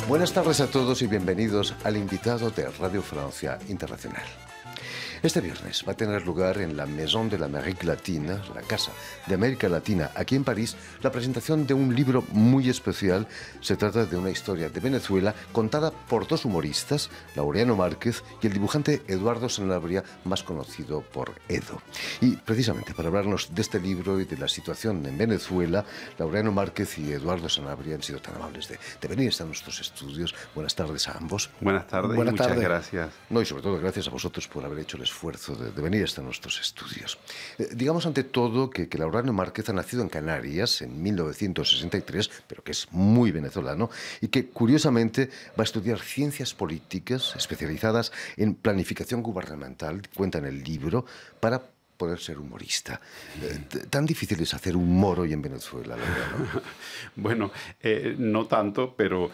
Buenas tardes a todos y bienvenidos al invitado de Radio Francia Internacional. Este viernes va a tener lugar en la Maison de l'Amérique Latine, la Casa de América Latina, aquí en París, la presentación de un libro muy especial. Se trata de una historia de Venezuela contada por dos humoristas, Laureano Márquez y el dibujante Eduardo Sanabria, más conocido por Edo. Y precisamente para hablarnos de este libro y de la situación en Venezuela, Laureano Márquez y Eduardo Sanabria han sido tan amables de venir a nuestros estudios. Buenas tardes a ambos. Buenas tardes y muchas gracias. No, y sobre todo gracias a vosotros por haber hecho el esfuerzo de venir hasta nuestros estudios. Digamos ante todo que Laureano Márquez ha nacido en Canarias en 1963, pero que es muy venezolano y que curiosamente va a estudiar ciencias políticas especializadas en planificación gubernamental, cuenta en el libro, para poder ser humorista. ¿Tan difícil es hacer humor hoy en Venezuela, Laureano? Bueno, no tanto, pero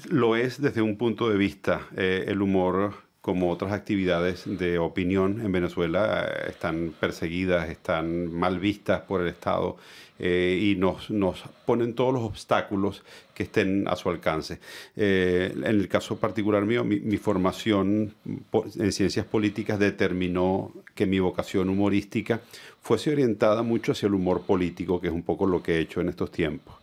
lo es desde un punto de vista. El humor, como otras actividades de opinión en Venezuela, están perseguidas, están mal vistas por el Estado y nos ponen todos los obstáculos que estén a su alcance. En el caso particular mío, mi formación en ciencias políticas determinó que mi vocación humorística fuese orientada mucho hacia el humor político, que es un poco lo que he hecho en estos tiempos.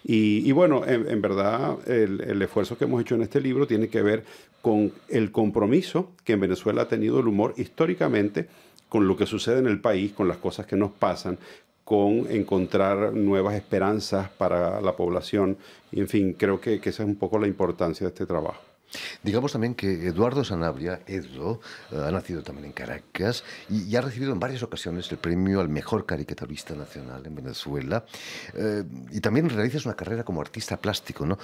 Y bueno, en verdad el esfuerzo que hemos hecho en este libro tiene que ver con el compromiso que en Venezuela ha tenido el humor históricamente con lo que sucede en el país, con las cosas que nos pasan, con encontrar nuevas esperanzas para la población. Y en fin, creo que esa es un poco la importancia de este trabajo. Digamos también que Eduardo Sanabria, Edo, ha nacido también en Caracas y ha recibido en varias ocasiones el premio al mejor caricaturista nacional en Venezuela. Y también realizas una carrera como artista plástico, ¿no?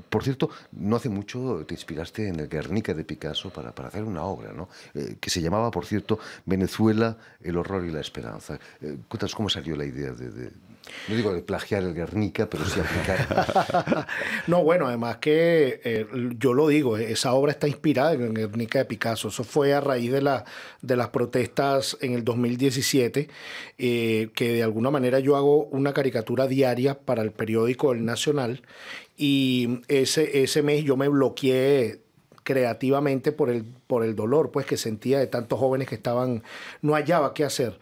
Por cierto, no hace mucho te inspiraste en el Guernica de Picasso para hacer una obra, ¿no? Que se llamaba, por cierto, Venezuela, el horror y la esperanza. Cuéntanos cómo salió la idea no digo de plagiar el Guernica, pero sí aplicar. No, bueno, además que yo lo digo, esa obra está inspirada en el Guernica de Picasso. Eso fue a raíz de las protestas en el 2017, que de alguna manera yo hago una caricatura diaria para el periódico El Nacional, y ese mes yo me bloqueé creativamente por el dolor pues, que sentía de tantos jóvenes que no hallaba qué hacer.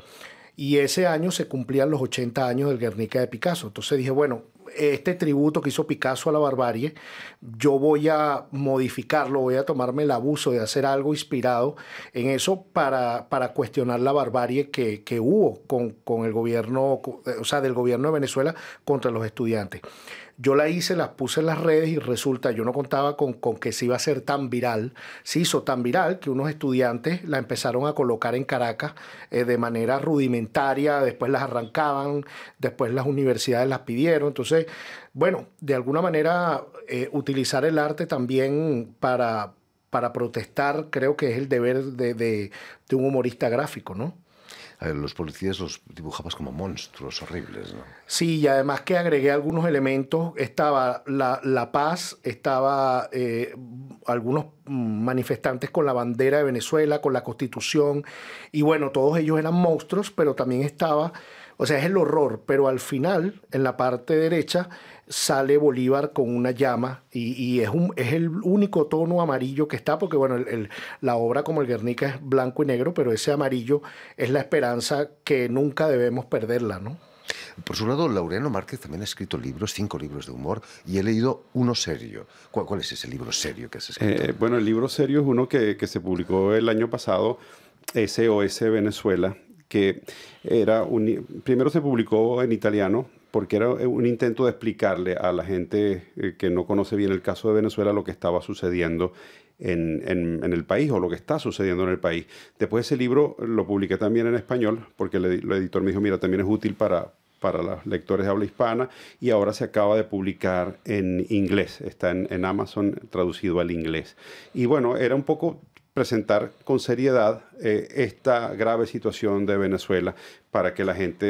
Y ese año se cumplían los 80 años del Guernica de Picasso. Entonces dije, bueno, este tributo que hizo Picasso a la barbarie, yo voy a modificarlo, voy a tomarme el abuso de hacer algo inspirado en eso para cuestionar la barbarie que hubo con el gobierno, o sea, del gobierno de Venezuela contra los estudiantes. Yo la hice, las puse en las redes y resulta, yo no contaba con que se iba a ser tan viral. Se hizo tan viral que unos estudiantes la empezaron a colocar en Caracas de manera rudimentaria, después las arrancaban, después las universidades las pidieron. Entonces, bueno, de alguna manera utilizar el arte también para protestar, creo que es el deber de un humorista gráfico, ¿no? Los policías los dibujabas como monstruos horribles, ¿no? Sí, y además que agregué algunos elementos. Estaba la paz, estaba algunos manifestantes con la bandera de Venezuela, con la Constitución, y bueno, todos ellos eran monstruos, pero también estaba, o sea, es el horror, pero al final, en la parte derecha, sale Bolívar con una llama y es el único tono amarillo que está, porque bueno, la obra como el Guernica es blanco y negro, pero ese amarillo es la esperanza que nunca debemos perderla, ¿no? Por su lado, Laureano Márquez también ha escrito libros, 5 libros de humor, y he leído uno serio. ¿Cuál es ese libro serio que has escrito? Bueno, el libro serio es uno que se publicó el año pasado, SOS Venezuela, que primero se publicó en italiano, porque era un intento de explicarle a la gente que no conoce bien el caso de Venezuela lo que estaba sucediendo en el país o lo que está sucediendo en el país. Después ese libro lo publiqué también en español, porque el editor me dijo, mira, también es útil para los lectores de habla hispana, y ahora se acaba de publicar en inglés. Está en Amazon traducido al inglés. Y bueno, era un poco presentar con seriedad esta grave situación de Venezuela para que la gente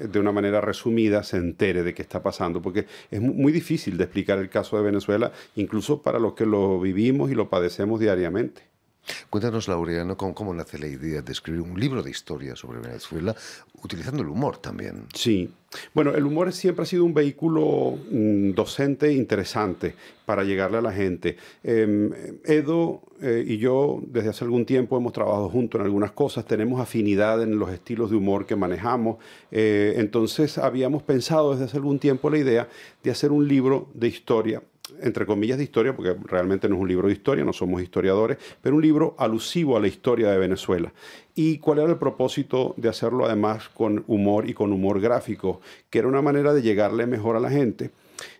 de una manera resumida se entere de qué está pasando, porque es muy difícil de explicar el caso de Venezuela, incluso para los que lo vivimos y lo padecemos diariamente. Cuéntanos, Laureano, cómo nace la idea de escribir un libro de historia sobre Venezuela, utilizando el humor también. Sí. Bueno, el humor siempre ha sido un vehículo docente interesante para llegarle a la gente. Edo y yo desde hace algún tiempo hemos trabajado juntos en algunas cosas, tenemos afinidad en los estilos de humor que manejamos. Entonces habíamos pensado desde hace algún tiempo la idea de hacer un libro de historia, entre comillas de historia, porque realmente no es un libro de historia, no somos historiadores, pero un libro alusivo a la historia de Venezuela. ¿Y cuál era el propósito de hacerlo además con humor y con humor gráfico? Que era una manera de llegarle mejor a la gente,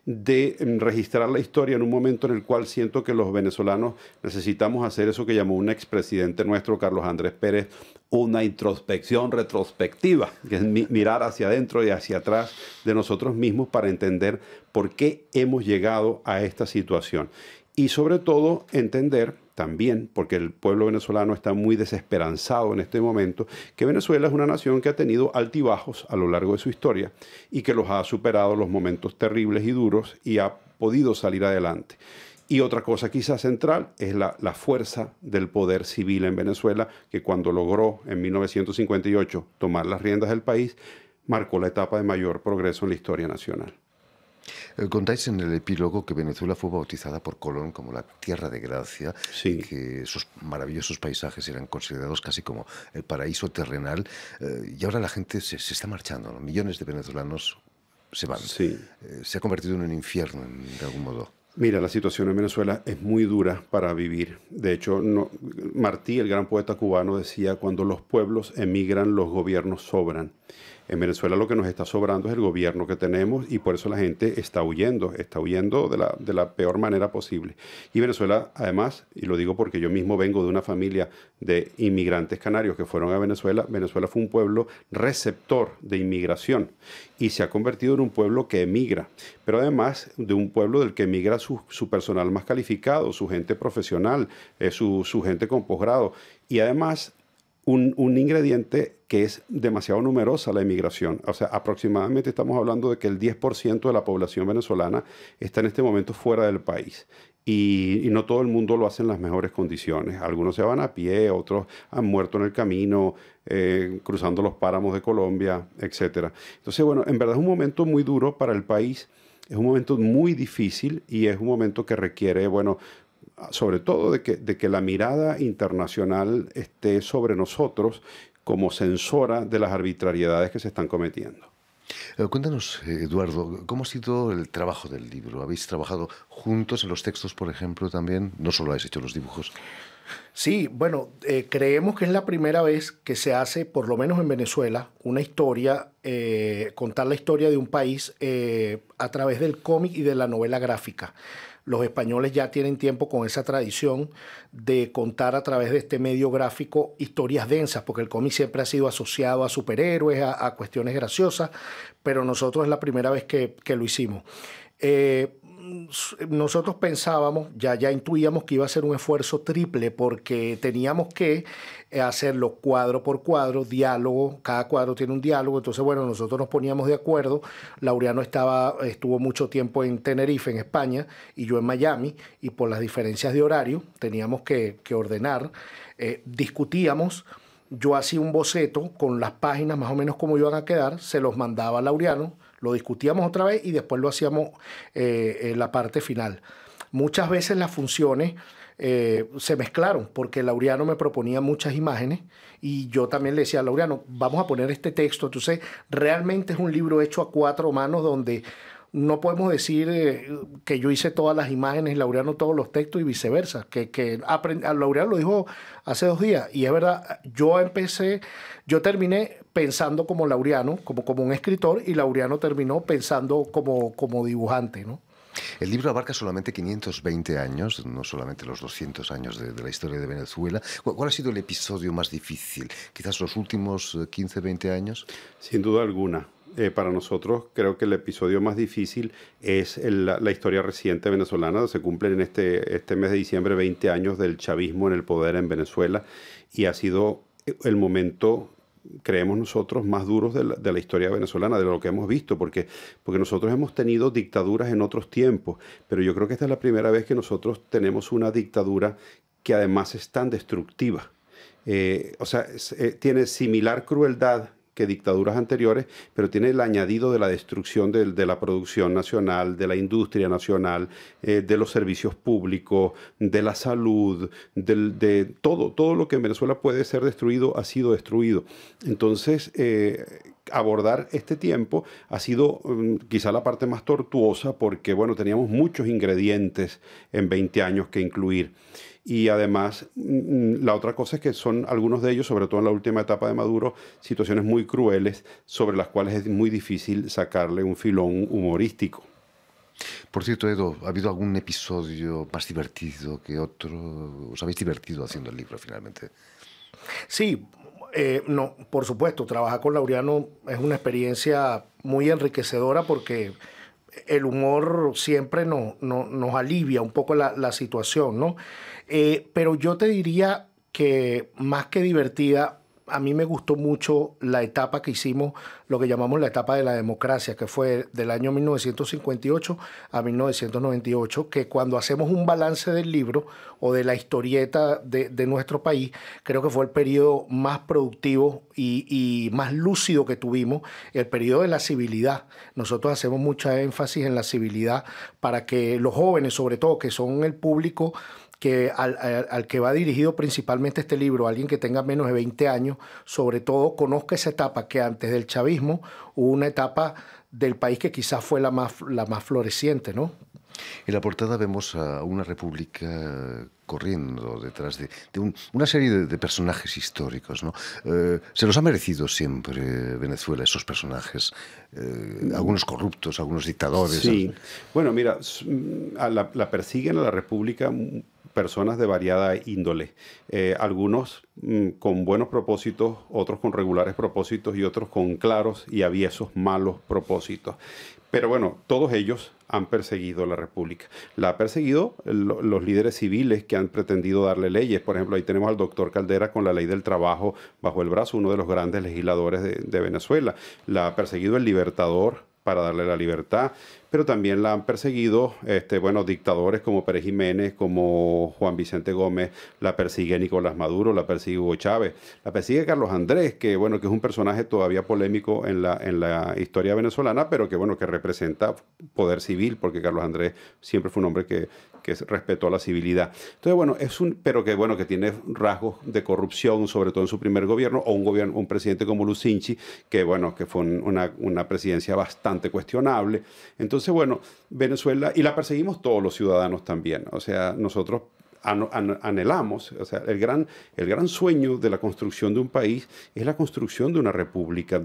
de registrar la historia en un momento en el cual siento que los venezolanos necesitamos hacer eso que llamó un expresidente nuestro, Carlos Andrés Pérez, una introspección retrospectiva, que es mirar hacia adentro y hacia atrás de nosotros mismos para entender por qué hemos llegado a esta situación. Y sobre todo entender también, porque el pueblo venezolano está muy desesperanzado en este momento, que Venezuela es una nación que ha tenido altibajos a lo largo de su historia y que los ha superado los momentos terribles y duros y ha podido salir adelante. Y otra cosa quizás central es la fuerza del poder civil en Venezuela, que cuando logró en 1958 tomar las riendas del país, marcó la etapa de mayor progreso en la historia nacional. Contáis en el epílogo que Venezuela fue bautizada por Colón como la Tierra de Gracia, Sí. y que esos maravillosos paisajes eran considerados casi como el paraíso terrenal, y ahora la gente se está marchando, ¿no? Millones de venezolanos se van. Sí. Se ha convertido en un infierno, de algún modo. Mira, la situación en Venezuela es muy dura para vivir. De hecho, Martí, el gran poeta cubano, decía, cuando los pueblos emigran, los gobiernos sobran. En Venezuela lo que nos está sobrando es el gobierno que tenemos y por eso la gente está huyendo de la peor manera posible. Y Venezuela, además, y lo digo porque yo mismo vengo de una familia de inmigrantes canarios que fueron a Venezuela, Venezuela fue un pueblo receptor de inmigración y se ha convertido en un pueblo que emigra, pero además de un pueblo del que emigra su personal más calificado, su gente profesional, su gente con posgrado y además un ingrediente que es demasiado numerosa la emigración. O sea, aproximadamente estamos hablando de que el 10% de la población venezolana está en este momento fuera del país. Y no todo el mundo lo hace en las mejores condiciones. Algunos se van a pie, otros han muerto en el camino, cruzando los páramos de Colombia, etc. Entonces, bueno, en verdad es un momento muy duro para el país, es un momento muy difícil y es un momento que requiere, bueno, sobre todo de que la mirada internacional esté sobre nosotros como censora de las arbitrariedades que se están cometiendo. Cuéntanos, Eduardo, ¿cómo ha sido el trabajo del libro? ¿Habéis trabajado juntos en los textos, por ejemplo, también? ¿No solo habéis hecho los dibujos? Sí, bueno, creemos que es la primera vez que se hace, por lo menos en Venezuela, una historia, contar la historia de un país a través del cómic y de la novela gráfica. Los españoles ya tienen tiempo con esa tradición de contar a través de este medio gráfico historias densas, porque el cómic siempre ha sido asociado a superhéroes, a cuestiones graciosas, pero nosotros es la primera vez que lo hicimos. Nosotros pensábamos, ya intuíamos que iba a ser un esfuerzo triple porque teníamos que hacerlo cuadro por cuadro, diálogo, cada cuadro tiene un diálogo, entonces bueno, nosotros nos poníamos de acuerdo, Laureano estuvo mucho tiempo en Tenerife, en España, y yo en Miami, y por las diferencias de horario teníamos que ordenar, discutíamos. Yo hacía un boceto con las páginas más o menos como iban a quedar, se los mandaba a Laureano, lo discutíamos otra vez y después lo hacíamos en la parte final. Muchas veces las funciones se mezclaron porque Laureano me proponía muchas imágenes y yo también le decía a Laureano, vamos a poner este texto. Entonces, realmente es un libro hecho a cuatro manos donde no podemos decir que yo hice todas las imágenes y Laureano todos los textos y viceversa. Laureano lo dijo hace 2 días y es verdad, yo terminé pensando como Laureano, como un escritor, y Laureano terminó pensando como dibujante, ¿no? El libro abarca solamente 520 años, no solamente los 200 años de la historia de Venezuela. ¿Cuál ha sido el episodio más difícil? ¿Quizás los últimos 15, 20 años? Sin duda alguna. Para nosotros creo que el episodio más difícil es la historia reciente venezolana. Se cumplen en este mes de diciembre 20 años del chavismo en el poder en Venezuela y ha sido el momento, creemos nosotros, más duros de la historia venezolana, de lo que hemos visto, porque nosotros hemos tenido dictaduras en otros tiempos, pero yo creo que esta es la primera vez que nosotros tenemos una dictadura que además es tan destructiva. O sea, tiene similar crueldad que dictaduras anteriores, pero tiene el añadido de la destrucción de la producción nacional, de la industria nacional, de los servicios públicos, de la salud, de todo lo que en Venezuela puede ser destruido ha sido destruido. Entonces, abordar este tiempo ha sido quizá la parte más tortuosa porque, bueno, teníamos muchos ingredientes en 20 años que incluir. Y además, la otra cosa es que son algunos de ellos, sobre todo en la última etapa de Maduro, situaciones muy crueles sobre las cuales es muy difícil sacarle un filón humorístico. Por cierto, Edo, ¿ha habido algún episodio más divertido que otro? ¿Os habéis divertido haciendo el libro finalmente? Sí, no, por supuesto, trabajar con Laureano es una experiencia muy enriquecedora porque el humor siempre nos alivia un poco la situación, ¿no? Pero yo te diría que más que divertida, a mí me gustó mucho la etapa que hicimos, lo que llamamos la etapa de la democracia, que fue del año 1958 a 1998, que cuando hacemos un balance del libro o de la historieta de nuestro país, creo que fue el periodo más productivo y más lúcido que tuvimos, el periodo de la civilidad. Nosotros hacemos mucha énfasis en la civilidad para que los jóvenes, sobre todo, que son el público que al que va dirigido principalmente este libro, alguien que tenga menos de 20 años, sobre todo conozca esa etapa que antes del chavismo hubo una etapa del país que quizás fue la más floreciente, ¿no? En la portada vemos a una república corriendo detrás de una serie de personajes históricos, ¿no? Se los ha merecido siempre Venezuela, esos personajes, algunos corruptos, algunos dictadores. Sí, bueno, mira, la persiguen a la república personas de variada índole, algunos con buenos propósitos, otros con regulares propósitos y otros con claros y aviesos malos propósitos. Pero bueno, todos ellos han perseguido la República. La han perseguido los líderes civiles que han pretendido darle leyes. Por ejemplo, ahí tenemos al doctor Caldera con la ley del trabajo bajo el brazo, uno de los grandes legisladores de Venezuela. La ha perseguido el Libertador para darle la libertad, pero también la han perseguido dictadores como Pérez Jiménez, como Juan Vicente Gómez, la persigue Nicolás Maduro, la persigue Hugo Chávez, la persigue Carlos Andrés, que es un personaje todavía polémico en la historia venezolana, pero que representa poder civil, porque Carlos Andrés siempre fue un hombre que respetó la civilidad. Entonces, pero que tiene rasgos de corrupción, sobre todo en su primer gobierno, o un presidente como Lucinchi, que fue una presidencia bastante cuestionable. Entonces, Venezuela, y la perseguimos todos los ciudadanos también. O sea, nosotros anhelamos, o sea, el gran sueño de la construcción de un país es la construcción de una república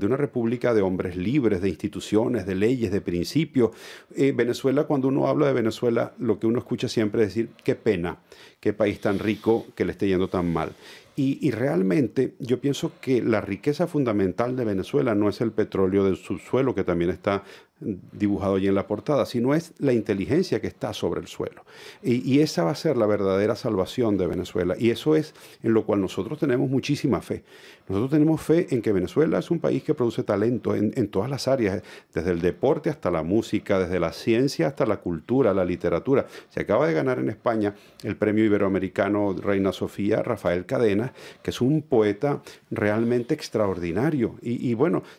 de hombres libres, de instituciones, de leyes, de principios. Venezuela, cuando uno habla de Venezuela, lo que uno escucha siempre es decir, qué pena, qué país tan rico que le esté yendo tan mal. Y realmente yo pienso que la riqueza fundamental de Venezuela no es el petróleo del subsuelo, que también está dibujado allí en la portada, sino es la inteligencia que está sobre el suelo. Y esa va a ser la verdadera salvación de Venezuela. Y eso es en lo cual nosotros tenemos muchísima fe. Nosotros tenemos fe en que Venezuela es un país que produce talento en todas las áreas, desde el deporte hasta la música, desde la ciencia hasta la cultura, la literatura. Se acaba de ganar en España el premio iberoamericano Reina Sofía, Rafael Cadena, que es un poeta realmente extraordinario. Y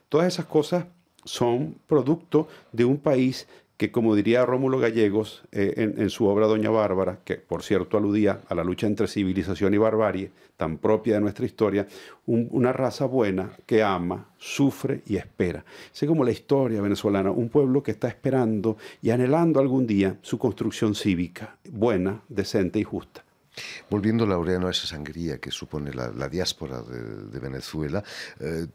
todas esas cosas son producto de un país que, como diría Rómulo Gallegos en su obra Doña Bárbara, que por cierto aludía a la lucha entre civilización y barbarie, tan propia de nuestra historia, una raza buena que ama, sufre y espera. Es como la historia venezolana, un pueblo que está esperando y anhelando algún día su construcción cívica, buena, decente y justa. Volviendo, Laureano, a esa sangría que supone la diáspora de Venezuela,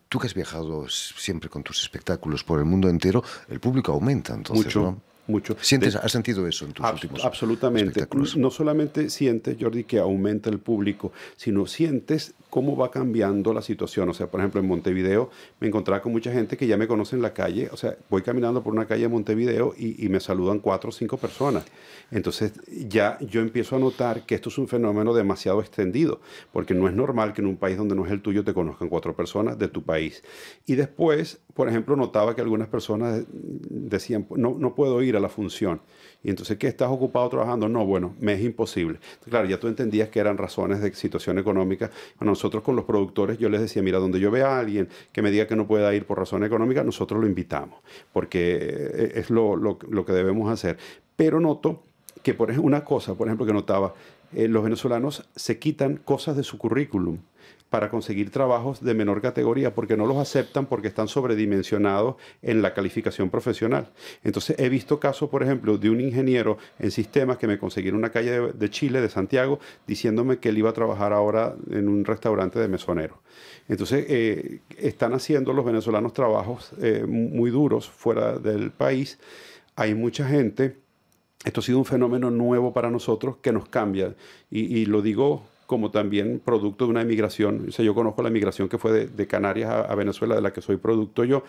tú que has viajado siempre con tus espectáculos por el mundo entero, el público aumenta entonces, mucho, ¿no? Mucho. ¿Has sentido eso en tus últimos absolutamente. espectáculos? No solamente sientes, Jordi, que aumenta el público, sino sientes cómo va cambiando la situación. O sea, por ejemplo, en Montevideo me encontraba con mucha gente que ya me conoce en la calle. O sea, voy caminando por una calle de Montevideo y me saludan 4 o 5 personas. Entonces, ya yo empiezo a notar que esto es un fenómeno demasiado extendido, porque no es normal que en un país donde no es el tuyo te conozcan 4 personas de tu país. Y después, por ejemplo, notaba que algunas personas decían, no puedo ir a la función. Y entonces, ¿qué? ¿Estás ocupado trabajando? No, bueno, me es imposible. Entonces, claro, ya tú entendías que eran razones de situación económica. A nosotros con los productores yo les decía, mira, donde yo vea a alguien que me diga que no pueda ir por razón económica, nosotros lo invitamos, porque es lo que debemos hacer. Pero noto que, por ejemplo, una cosa, por ejemplo, que notaba, los venezolanos se quitan cosas de su currículum para conseguir trabajos de menor categoría, porque no los aceptan porque están sobredimensionados en la calificación profesional. Entonces he visto casos, por ejemplo, de un ingeniero en sistemas que me consiguieron en una calle de Chile, de Santiago, diciéndome que él iba a trabajar ahora en un restaurante de mesonero. Entonces están haciendo los venezolanos trabajos muy duros fuera del país. Hay mucha gente. Esto ha sido un fenómeno nuevo para nosotros que nos cambia. Y lo digo como también producto de una emigración. O sea, yo conozco la emigración que fue de Canarias a Venezuela, de la que soy producto yo,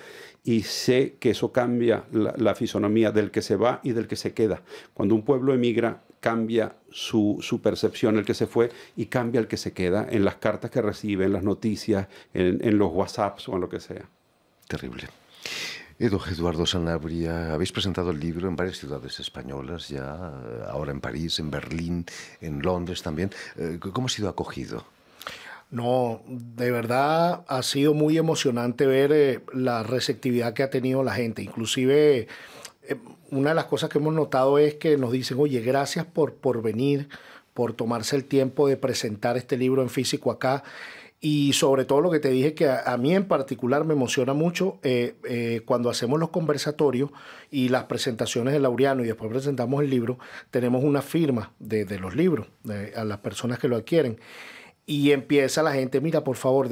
y sé que eso cambia la fisonomía del que se va y del que se queda. Cuando un pueblo emigra, cambia su percepción, el que se fue, y cambia el que se queda en las cartas que recibe, en las noticias, en los WhatsApps o en lo que sea. Terrible. Eduardo Sanabria, habéis presentado el libro en varias ciudades españolas ya, ahora en París, en Berlín, en Londres también. ¿Cómo ha sido acogido? No, de verdad ha sido muy emocionante ver la receptividad que ha tenido la gente. Inclusive, una de las cosas que hemos notado es que nos dicen, oye, gracias por venir, por tomarse el tiempo de presentar este libro en físico acá. Y sobre todo lo que te dije, que a mí en particular me emociona mucho cuando hacemos los conversatorios y las presentaciones de Laureano y después presentamos el libro, tenemos una firma de los libros a las personas que lo adquieren. Y empieza la gente, mira, por favor,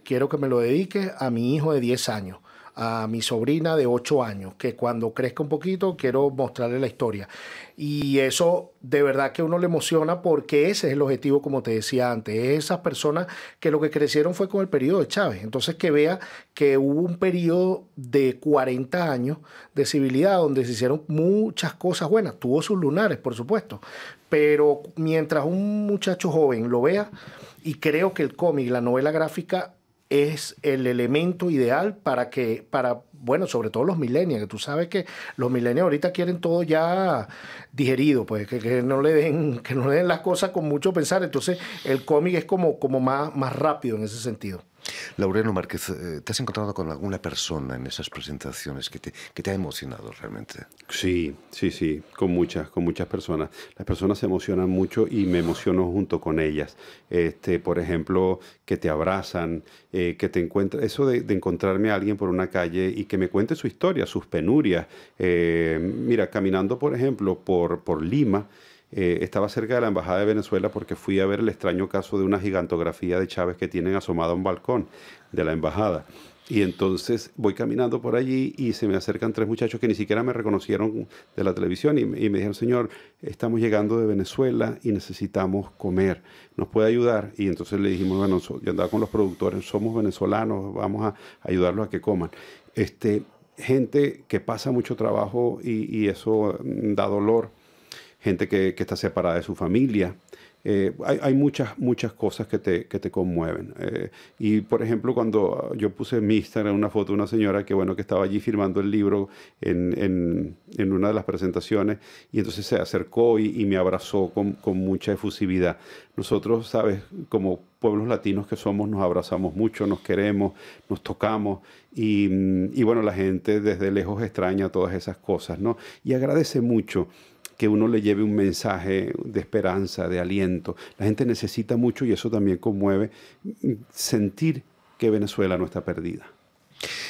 quiero que me lo dediques a mi hijo de 10 años, a mi sobrina de 8 años, que cuando crezca un poquito quiero mostrarle la historia. Y eso de verdad que a uno le emociona porque ese es el objetivo, como te decía antes, esas personas que lo que crecieron fue con el periodo de Chávez. Entonces que vea que hubo un periodo de 40 años de civilidad donde se hicieron muchas cosas buenas. Tuvo sus lunares, por supuesto, pero mientras un muchacho joven lo vea, y creo que el cómic, la novela gráfica, es el elemento ideal bueno, sobre todo los millennials, que tú sabes que los millennials ahorita quieren todo ya digerido, pues que no le den las cosas con mucho pensar. Entonces el cómic es como más rápido en ese sentido. Laureano Márquez, ¿te has encontrado con alguna persona en esas presentaciones que te ha emocionado realmente? Sí, con muchas personas. Las personas se emocionan mucho y me emociono junto con ellas. Por ejemplo, que te abrazan, que te encuentran, eso de encontrarme a alguien por una calle y que me cuente su historia, sus penurias. Mira, caminando, por ejemplo, por Lima, estaba cerca de la Embajada de Venezuela porque fui a ver el extraño caso de una gigantografía de Chávez que tienen asomada a un balcón de la embajada. Y entonces voy caminando por allí y se me acercan 3 muchachos que ni siquiera me reconocieron de la televisión y me dijeron, señor, estamos llegando de Venezuela y necesitamos comer, ¿nos puede ayudar? Y entonces le dijimos, bueno, yo andaba con los productores, somos venezolanos, vamos a ayudarlos a que coman. Gente que pasa mucho trabajo y eso da dolor. Gente que está separada de su familia. Hay muchas cosas que te conmueven. Y, por ejemplo, cuando yo puse en mi Instagram una foto de una señora que estaba allí firmando el libro en una de las presentaciones, y entonces se acercó y me abrazó con mucha efusividad. Nosotros, ¿sabes?, como pueblos latinos que somos, nos abrazamos mucho, nos queremos, nos tocamos, y bueno, la gente desde lejos extraña todas esas cosas, ¿no? Y agradece mucho que uno le lleve un mensaje de esperanza, de aliento. La gente necesita mucho y eso también conmueve, sentir que Venezuela no está perdida.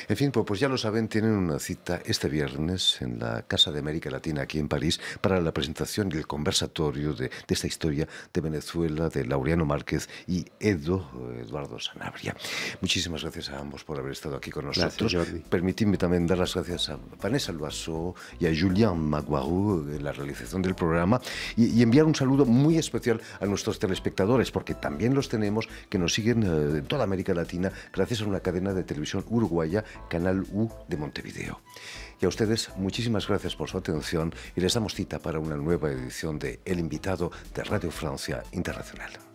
En fin, pues ya lo saben, tienen una cita este viernes en la Casa de América Latina aquí en París para la presentación y el conversatorio de esta historia de Venezuela, de Laureano Márquez y Eduardo Sanabria. Muchísimas gracias a ambos por haber estado aquí con nosotros. Permitidme también dar las gracias a Vanessa Loiseau y a Julien Maguarou en la realización del programa y enviar un saludo muy especial a nuestros telespectadores, porque también los tenemos que nos siguen en toda América Latina gracias a una cadena de televisión uruguaya, Canal U de Montevideo. Y a ustedes, muchísimas gracias por su atención y les damos cita para una nueva edición de El Invitado de Radio Francia Internacional.